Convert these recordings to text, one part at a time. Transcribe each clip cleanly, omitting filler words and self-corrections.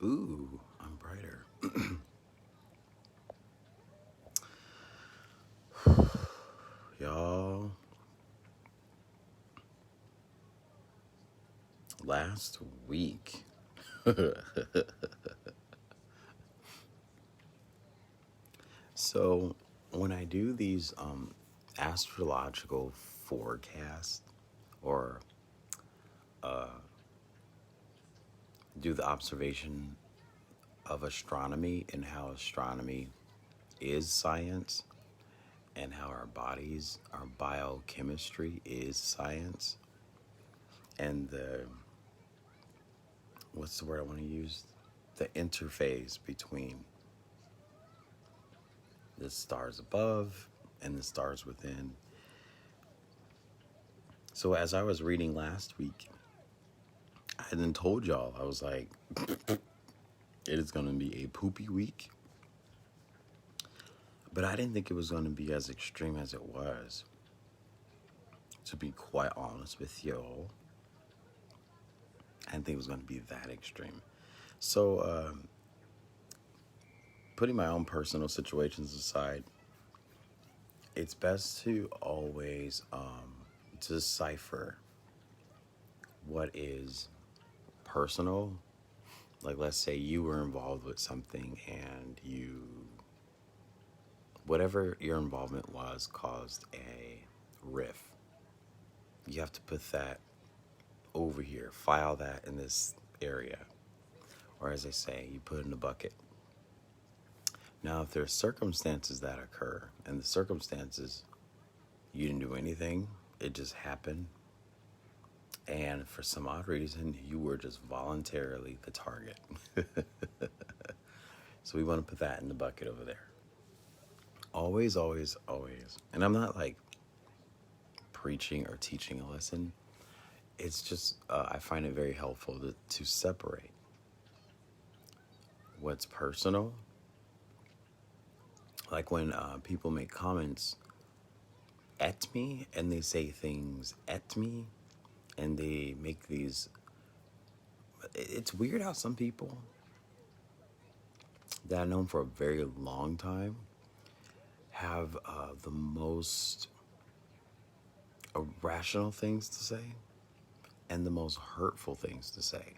Ooh, I'm brighter. Y'all, last week, so when I do these astrological forecasts or do the observation of astronomy and how astronomy is science and how our bodies, our biochemistry is science, and the what's the word I want to use? The interface between the stars above and the stars within. So as I was reading last week, I then told y'all, I was like, it is going to be a poopy week. But I didn't think it was going to be as extreme as it was. To be quite honest with y'all, I didn't think it was going to be that extreme. So, putting my own personal situations aside, it's best to always decipher what is personal. Like, let's say you were involved with something and whatever your involvement was caused a rift. You have to put that over here, file that in this area. Or as they say, you put it in a bucket. Now, if there's circumstances that occur, and the circumstances, you didn't do anything, it just happened, and for some odd reason, you were just voluntarily the target. So we want to put that in the bucket over there. Always, always, always. And I'm not like preaching or teaching a lesson. It's just, I find it very helpful to separate what's personal. Like when people make comments at me and they say things at me and they make these, it's weird how some people that I've known for a very long time have the most irrational things to say and the most hurtful things to say.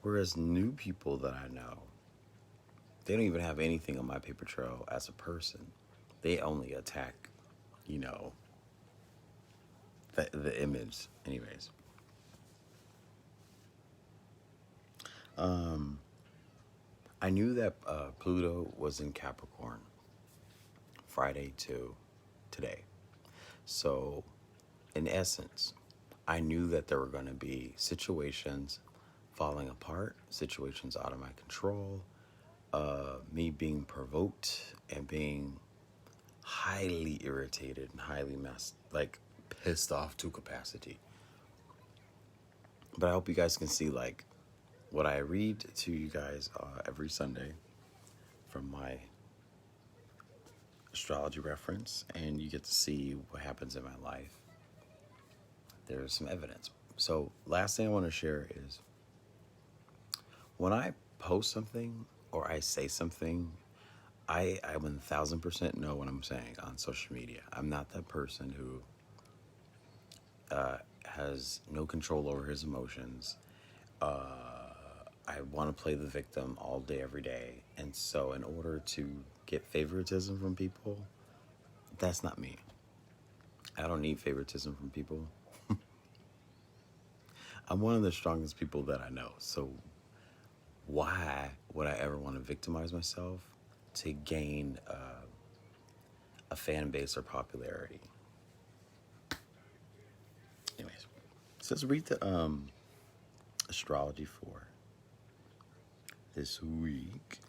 Whereas new people that I know, they don't even have anything on my paper trail as a person. They only attack, the image. Anyways. I knew that Pluto was in Capricorn Friday to today. So, in essence, I knew that there were going to be situations falling apart, situations out of my control, me being provoked and being highly irritated and highly pissed off to capacity. But I hope you guys can see what I read to you guys every Sunday from my astrology reference, and you get to see what happens in my life. There's some evidence. So last thing I want to share is when I post something or I say something, I 1000% know what I'm saying on social media. I'm not that person who has no control over his emotions. I want to play the victim all day, every day. And so in order to get favoritism from people, that's not me. I don't need favoritism from people. I'm one of the strongest people that I know. So why would I ever want to victimize myself to gain a fan base or popularity? Anyways, so let's read the astrology for this week.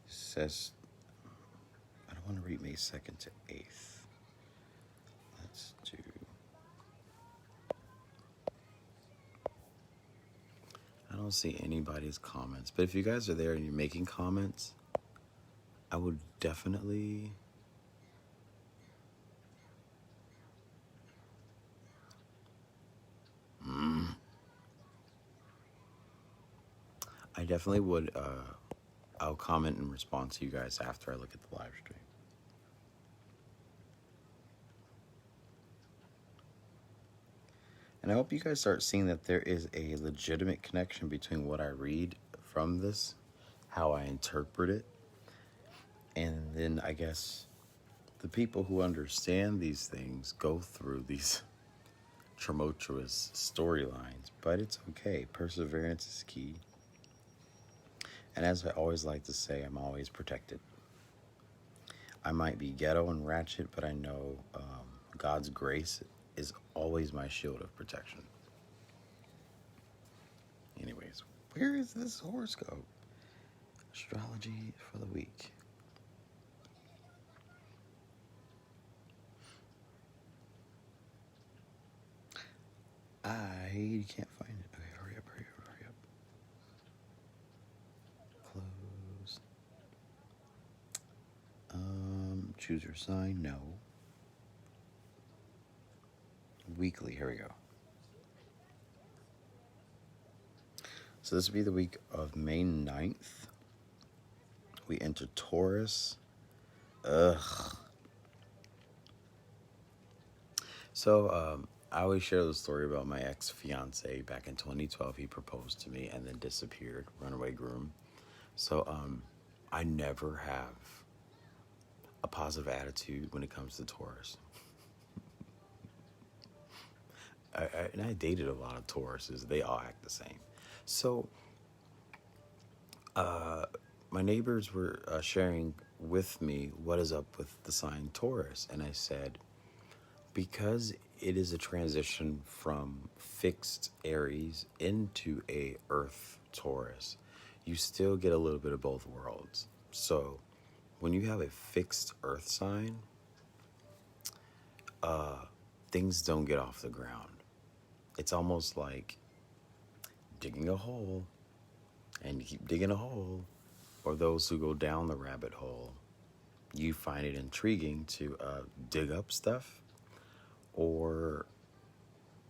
Says, I don't want to read May 2nd to 8th. Let's do... I don't see anybody's comments, but if you guys are there and you're making comments, I would definitely I definitely would. I'll comment and respond to you guys after I look at the live stream. And I hope you guys start seeing that there is a legitimate connection between what I read from this, how I interpret it, and then I guess the people who understand these things go through these tumultuous storylines. But it's okay. Perseverance is key. And as I always like to say, I'm always protected. I might be ghetto and ratchet, but I know God's grace is always my shield of protection. Anyways, where is this horoscope? Astrology for the week. I can't find it. Okay, hurry up. Close. Choose your sign, no. Weekly, here we go. So this will be the week of May 9th. We enter Taurus. So, I always share the story about my ex-fiance. Back in 2012, he proposed to me and then disappeared, runaway groom. So, I never have a positive attitude when it comes to Taurus. I dated a lot of Tauruses. They all act the same. So, my neighbors were sharing with me what is up with the sign Taurus. And I said, because it is a transition from fixed Aries into a Earth Taurus, you still get a little bit of both worlds. So when you have a fixed Earth sign, things don't get off the ground. It's almost like digging a hole and you keep digging a hole. Or those who go down the rabbit hole, you find it intriguing to dig up stuff, or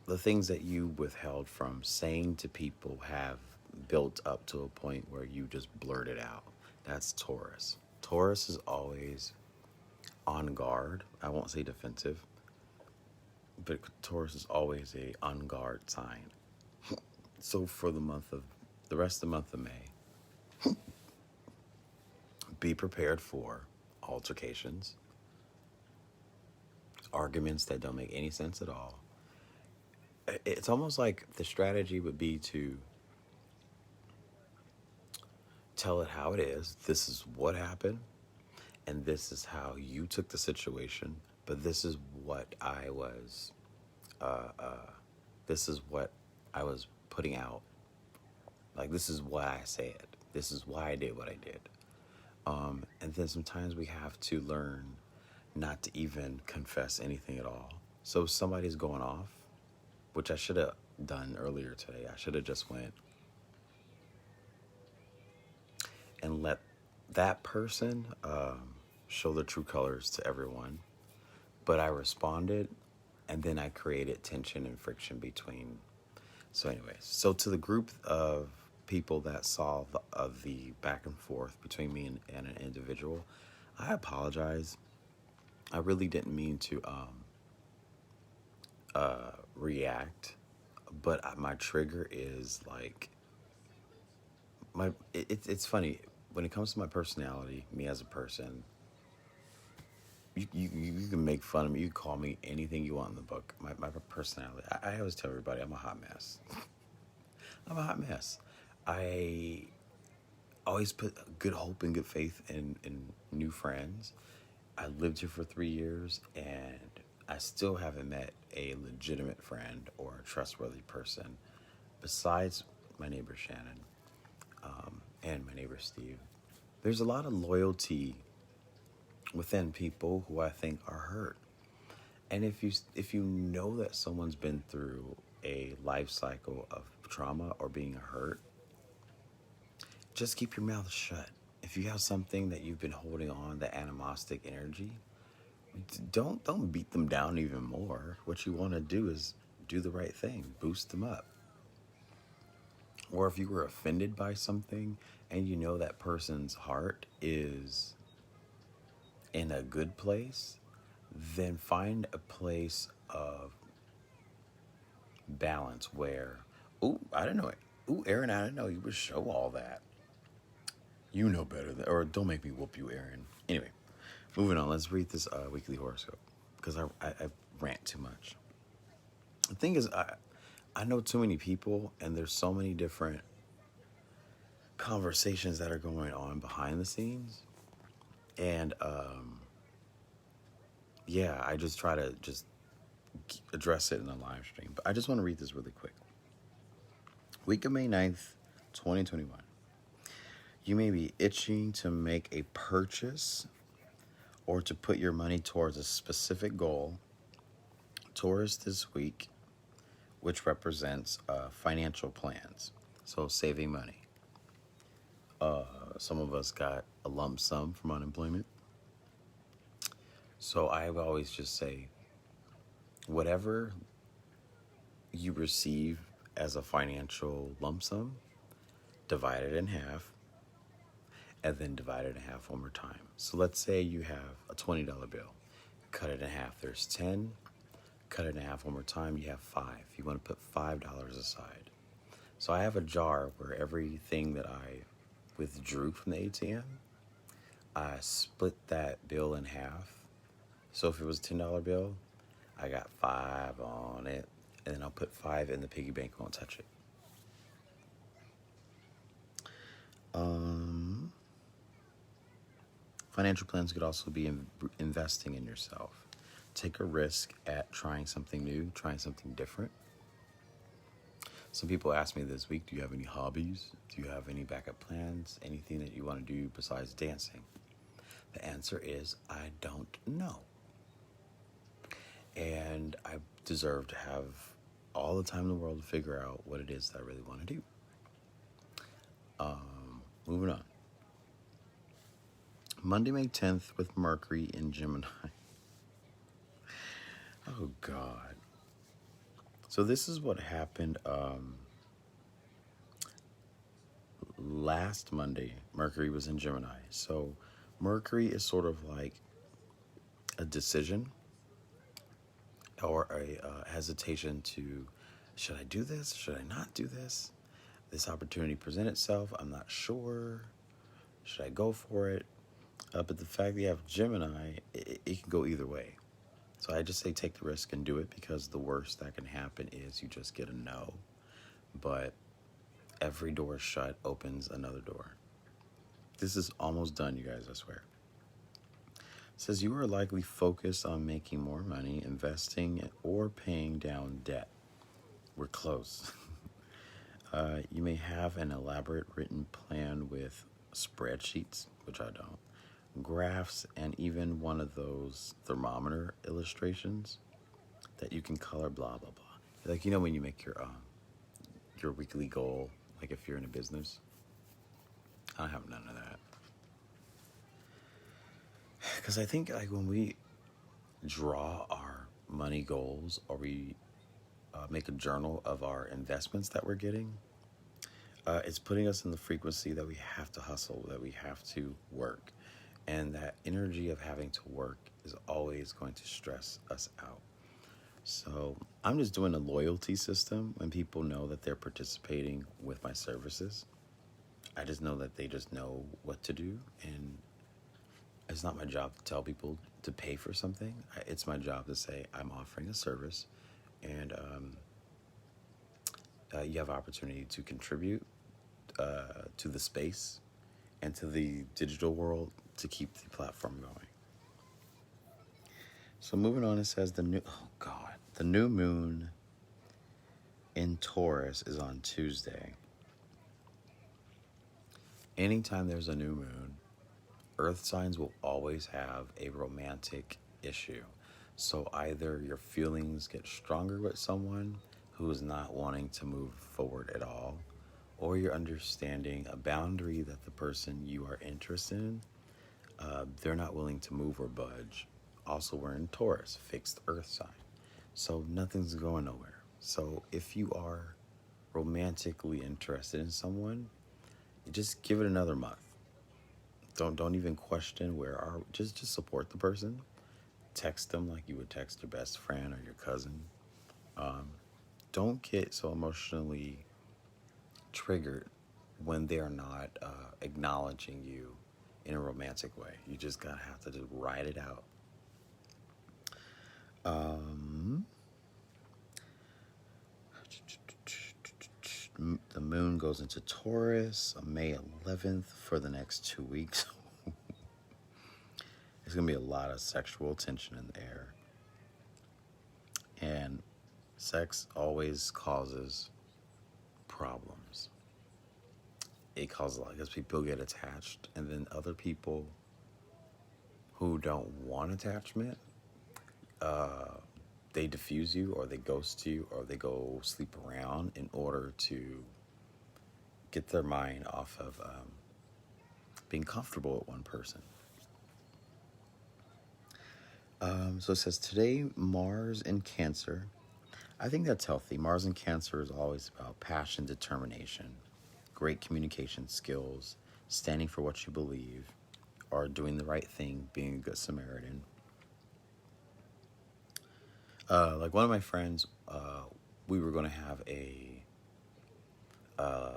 the things that you withheld from saying to people have built up to a point where you just blurt it out. That's Taurus. Taurus is always on guard. I won't say defensive, but Taurus is always a on guard sign. So for the rest of the month of May, be prepared for altercations, arguments that don't make any sense at all. It's almost like the strategy would be to tell it how it is. This is what happened, and this is how you took the situation. But this is what I was. This is what I was putting out. Like, this is why I said. This is why I did what I did. And then sometimes we have to learn not to even confess anything at all. So if somebody's going off, which I should have done earlier today, I should have just went and let that person show their true colors to everyone. But I responded, and then I created tension and friction between. So anyways, so to the group of people that saw the back and forth between me and an individual, I apologize. I really didn't mean to react, but my trigger is like it's funny when it comes to my personality, me as a person. You can make fun of me. You can call me anything you want in the book. My personality. I always tell everybody I'm a hot mess. I'm a hot mess. I always put good hope and good faith in new friends. I lived here for 3 years, and I still haven't met a legitimate friend or a trustworthy person besides my neighbor Shannon and my neighbor Steve. There's a lot of loyalty within people who I think are hurt. And if you know that someone's been through a life cycle of trauma or being hurt, just keep your mouth shut. If you have something that you've been holding on, the animostic energy, don't beat them down even more. What you want to do is do the right thing, boost them up. or if you were offended by something and you know that person's heart is in a good place, then find a place of balance where, ooh, I didn't know it. Ooh, Aaron, I didn't know you would show all that. You know better than, or don't make me whoop you, Aaron. Anyway, moving on. Let's read this weekly horoscope because I rant too much. The thing is, I know too many people, and there's so many different conversations that are going on behind the scenes, and yeah, I just try to just address it in the live stream. But I just want to read this really quick. Week of May 9th, 2021. You may be itching to make a purchase or to put your money towards a specific goal. Taurus this week, which represents financial plans, so saving money. Some of us got a lump sum from unemployment. So I always just say, whatever you receive as a financial lump sum, divide it in half, and then divide it in half one more time. So let's say you have a $20 bill. Cut it in half. There's 10. Cut it in half one more time. You have 5. You want to put $5 aside. So I have a jar where everything that I withdrew from the ATM, I split that bill in half. So if it was a $10 bill, I got 5 on it, and then I'll put 5 in the piggy bank. Won't touch it. Financial plans could also be investing in yourself. Take a risk at trying something new, trying something different. Some people asked me this week, do you have any hobbies? Do you have any backup plans? Anything that you want to do besides dancing? The answer is, I don't know. And I deserve to have all the time in the world to figure out what it is that I really want to do. Moving on. Monday, May 10th with Mercury in Gemini. Oh, God. So this is what happened last Monday. Mercury was in Gemini. So Mercury is sort of like a decision or a hesitation to, should I do this? Should I not do this? This opportunity present itself. I'm not sure. Should I go for it? But the fact that you have Gemini, it can go either way. So I just say take the risk and do it, because the worst that can happen is you just get a no. But every door shut opens another door. This is almost done, you guys, I swear. It says you are likely focused on making more money, investing, or paying down debt. We're close. You may have an elaborate written plan with spreadsheets, which I don't, graphs, and even one of those thermometer illustrations that you can color, blah, blah, blah. Like, you know, when you make your weekly goal, like if you're in a business. I have none of that. Because I think like when we draw our money goals, or we make a journal of our investments that we're getting, it's putting us in the frequency that we have to hustle, that we have to work. And that energy of having to work is always going to stress us out. So I'm just doing a loyalty system when people know that they're participating with my services. I just know that they just know what to do. And it's not my job to tell people to pay for something. It's my job to say, I'm offering a service, and you have opportunity to contribute to the space and to the digital world to keep the platform going. So moving on, it says the new moon in Taurus is on Tuesday. Anytime there's a new moon, earth signs will always have a romantic issue. So either your feelings get stronger with someone who is not wanting to move forward at all, or you're understanding a boundary that the person you are interested in, they're not willing to move or budge. Also, we're in Taurus, fixed earth sign. So nothing's going nowhere. So if you are romantically interested in someone, you just give it another month. Don't even question where are. Just support the person. Text them like you would text your best friend or your cousin. Don't get so emotionally triggered when they're not acknowledging you in a romantic way. You just gotta have to just ride it out. The moon goes into Taurus on May 11th for the next 2 weeks. There's going to be a lot of sexual tension in the air. And sex always causes problems. It causes a lot because people get attached, and then other people who don't want attachment, they diffuse you, or they ghost you, or they go sleep around in order to get their mind off of being comfortable with one person. So it says today, Mars in Cancer. I think that's healthy. Mars in Cancer is always about passion, determination, great communication skills, standing for what you believe, or doing the right thing, being a good Samaritan. Like one of my friends, we were going to have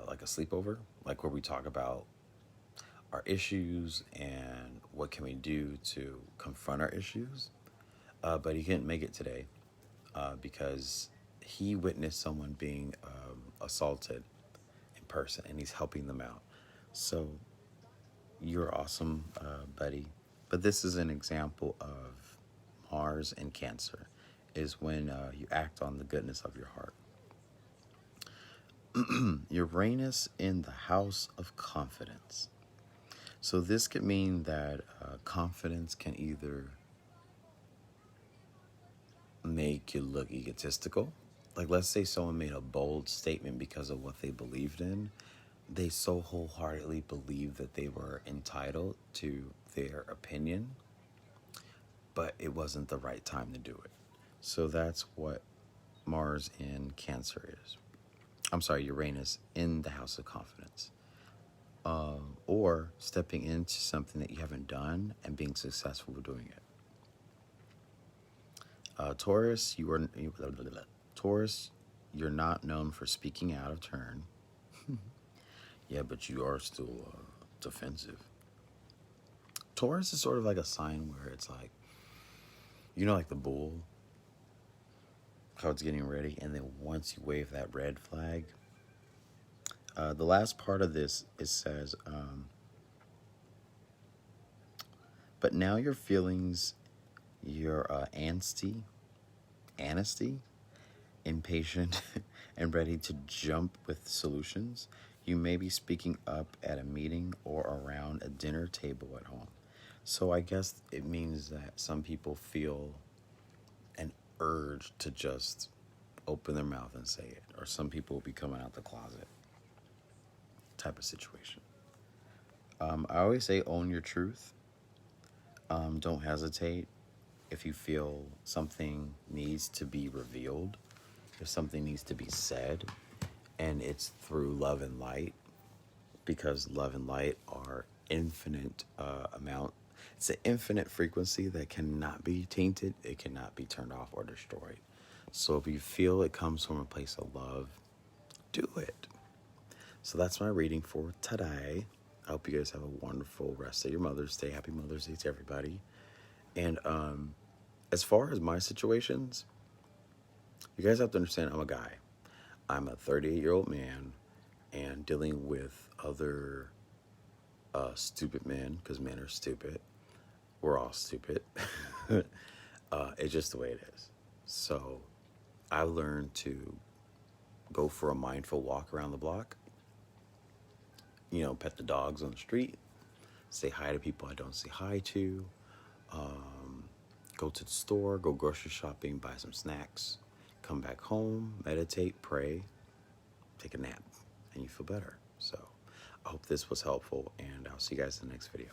like a sleepover, like where we talk about our issues and what can we do to confront our issues. But he couldn't make it today because he witnessed someone being assaulted in person, and he's helping them out. So you're awesome, buddy. But this is an example of Mars and Cancer, is when you act on the goodness of your heart. Uranus in the house of confidence. So this could mean that confidence can either make you look egotistical. Like, let's say someone made a bold statement because of what they believed in. They so wholeheartedly believed that they were entitled to their opinion, but it wasn't the right time to do it. So that's what Mars in Cancer is. I'm sorry, Uranus in the house of confidence. Or stepping into something that you haven't done and being successful with doing it. Taurus, Taurus, you're not known for speaking out of turn. Yeah, but you are still defensive. Taurus is sort of like a sign where it's like, like the bull, how it's getting ready, and then once you wave that red flag, the last part of this, it says, but now your feelings, you're angsty, impatient, and ready to jump with solutions. You may be speaking up at a meeting or around a dinner table at home. So I guess it means that some people feel an urge to just open their mouth and say it, or some people will be coming out the closet type of situation. I always say own your truth. Don't hesitate if you feel something needs to be revealed, if something needs to be said, and it's through love and light, because love and light are infinite amount. It's an infinite frequency that cannot be tainted. It cannot be turned off or destroyed. So if you feel it comes from a place of love, do it. So that's my reading for today. I hope you guys have a wonderful rest of your Mother's Day. Happy Mother's Day to everybody. And as far as my situations, you guys have to understand I'm a guy. I'm a 38-year-old man and dealing with other stupid men, because men are stupid. We're all stupid. It's just the way it is. So I learned to go for a mindful walk around the block. Pet the dogs on the street. Say hi to people I don't say hi to. Go to the store, go grocery shopping, buy some snacks. Come back home, meditate, pray, take a nap, and you feel better. So I hope this was helpful, and I'll see you guys in the next video.